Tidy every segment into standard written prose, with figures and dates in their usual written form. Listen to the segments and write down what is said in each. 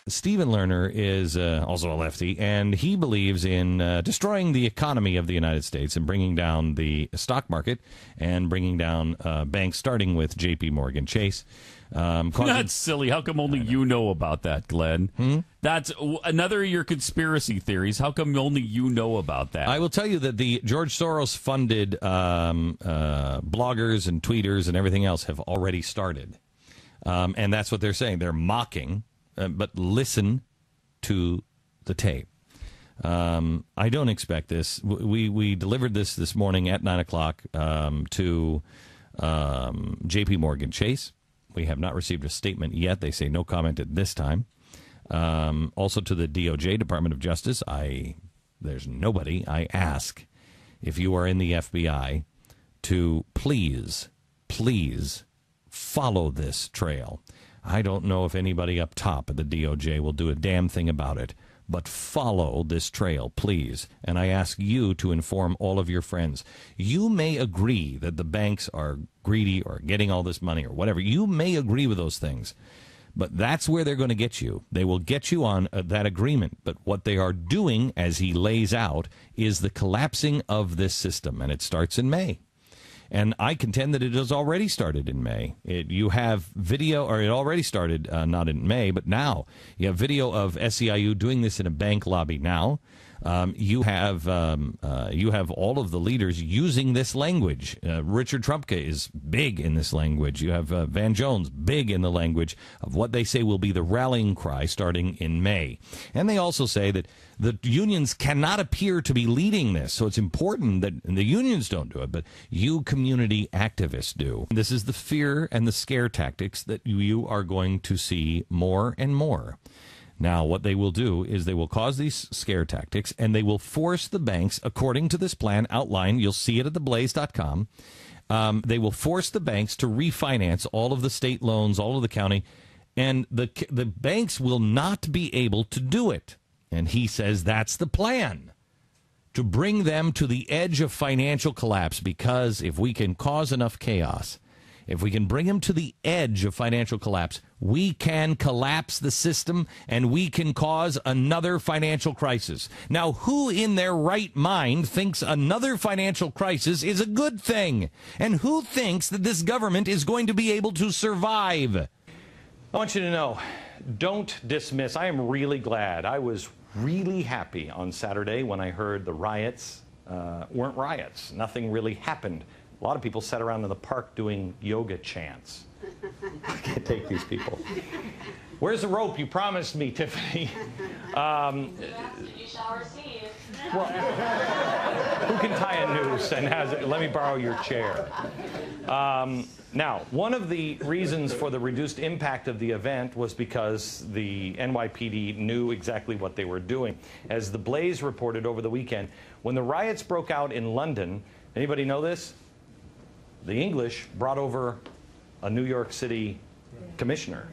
Stephen Lerner is also a lefty, and he believes in destroying the economy of the United States and bringing down the stock market and bringing down banks, starting with J.P. Morgan Chase. That's silly. How come only you know about that, Glenn? That's another of your conspiracy theories. How come only you know about that? I will tell you that the George Soros-funded bloggers and tweeters and everything else have already started. And that's what they're saying. They're mocking, but listen to the tape. I don't expect this. We delivered this morning at 9 o'clock to J.P. Morgan Chase. We have not received a statement yet. They say no comment at this time. Also to the DOJ, Department of Justice. There's nobody. I ask if you are in the FBI to please follow this trail. I don't know if anybody up top at the DOJ will do a damn thing about it, but follow this trail, please. And I ask you to inform all of your friends. You may agree that the banks are greedy or getting all this money or whatever. You may agree with those things, but that's where they're going to get you. They will get you on that agreement. But what they are doing, as he lays out, is the collapsing of this system, and it starts in May. And I contend that it has already started in May. You have video, or it already started, not in May, but now. You have video of SEIU doing this in a bank lobby now. You have all of the leaders using this language. Richard Trumka is big in this language. You have Van Jones big in the language of what they say will be the rallying cry starting in May. And they also say that the unions cannot appear to be leading this. So it's important that the unions don't do it, but you community activists do. This is the fear and the scare tactics that you are going to see more and more. Now, what they will do is they will cause these scare tactics, and they will force the banks, according to this plan outlined, you'll see it at theblaze.com, they will force the banks to refinance all of the state loans, all of the county, and the banks will not be able to do it. And he says that's the plan, to bring them to the edge of financial collapse, because if we can cause enough chaos, if we can bring them to the edge of financial collapse, we can collapse the system and we can cause another financial crisis. Now, who in their right mind thinks another financial crisis is a good thing? And who thinks that this government is going to be able to survive? I want you to know, don't dismiss. I am really glad. I was really happy on Saturday when I heard the riots weren't riots. Nothing really happened. A lot of people sat around in the park doing yoga chants. I can't take these people. Where's the rope you promised me, Tiffany? You shall receive. Well, who can tie a noose and has it? Let me borrow your chair. Now, one of the reasons for the reduced impact of the event was because the NYPD knew exactly what they were doing. As the Blaze reported over the weekend, when the riots broke out in London, anybody know this? The English brought over a New York City commissioner,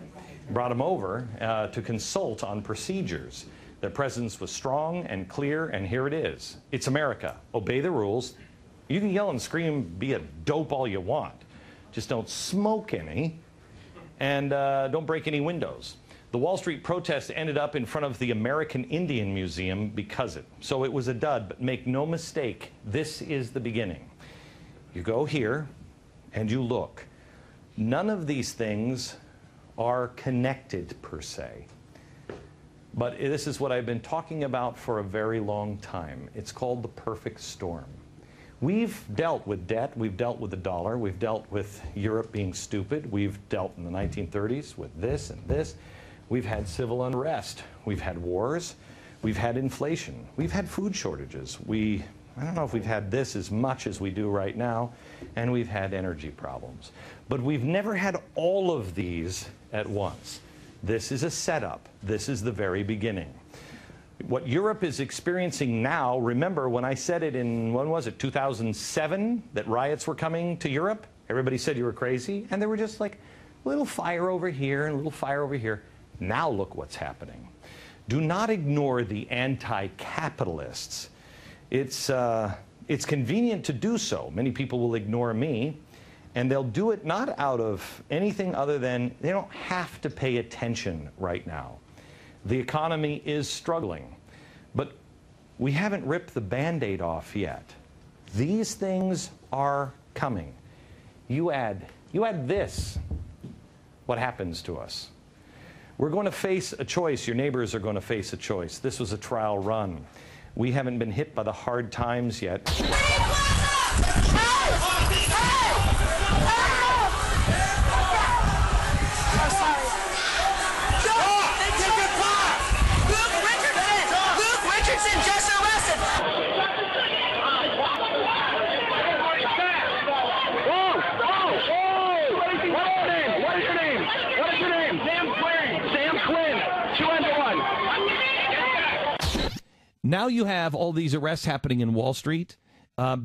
brought him over to consult on procedures. Their presence was strong and clear, and here it is. It's America. Obey the rules. You can yell and scream, be a dope all you want. Just don't smoke any, and don't break any windows. The Wall Street protest ended up in front of the American Indian Museum because it. So it was a dud, but make no mistake, this is the beginning. You go here, and you look. None of these things are connected, per se. But this is what I've been talking about for a very long time. It's called the perfect storm. We've dealt with debt. We've dealt with the dollar. We've dealt with Europe being stupid. We've dealt in the 1930s with this and this. We've had civil unrest. We've had wars. We've had inflation. We've had food shortages. I don't know if we've had this as much as we do right now, and we've had energy problems. But we've never had all of these at once. This is a setup. This is the very beginning. What Europe is experiencing now, remember when I said it in, when was it, 2007, that riots were coming to Europe? Everybody said you were crazy, and they were just like a little fire over here and a little fire over here. Now look what's happening. Do not ignore the anti-capitalists. It's convenient to do so. Many people will ignore me, and they'll do it not out of anything other than they don't have to pay attention right now. The economy is struggling, but we haven't ripped the Band-Aid off yet. These things are coming. You add this, what happens to us? We're going to face a choice. Your neighbors are going to face a choice. This was a trial run. We haven't been hit by the hard times yet. Now you have all these arrests happening in Wall Street.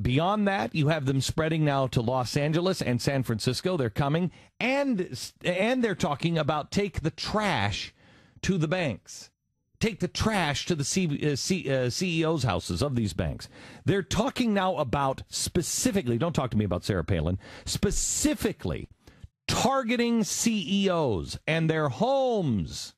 Beyond that, you have them spreading now to Los Angeles and San Francisco. They're coming, and they're talking about take the trash to the banks. Take the trash to the CEOs' houses of these banks. They're talking now about specifically, don't talk to me about Sarah Palin, specifically targeting CEOs and their homes.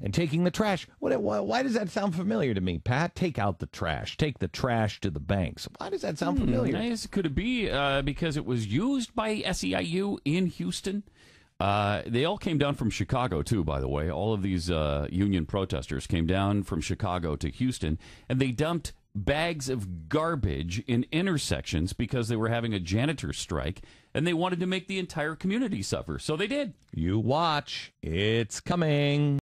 And taking the trash. Why does that sound familiar to me, Pat? Take out the trash. Take the trash to the banks. Why does that sound familiar? Could it be because it was used by SEIU in Houston? They all came down from Chicago, too, by the way. All of these union protesters came down from Chicago to Houston, and they dumped bags of garbage in intersections because they were having a janitor strike, and they wanted to make the entire community suffer. So they did. You watch. It's coming.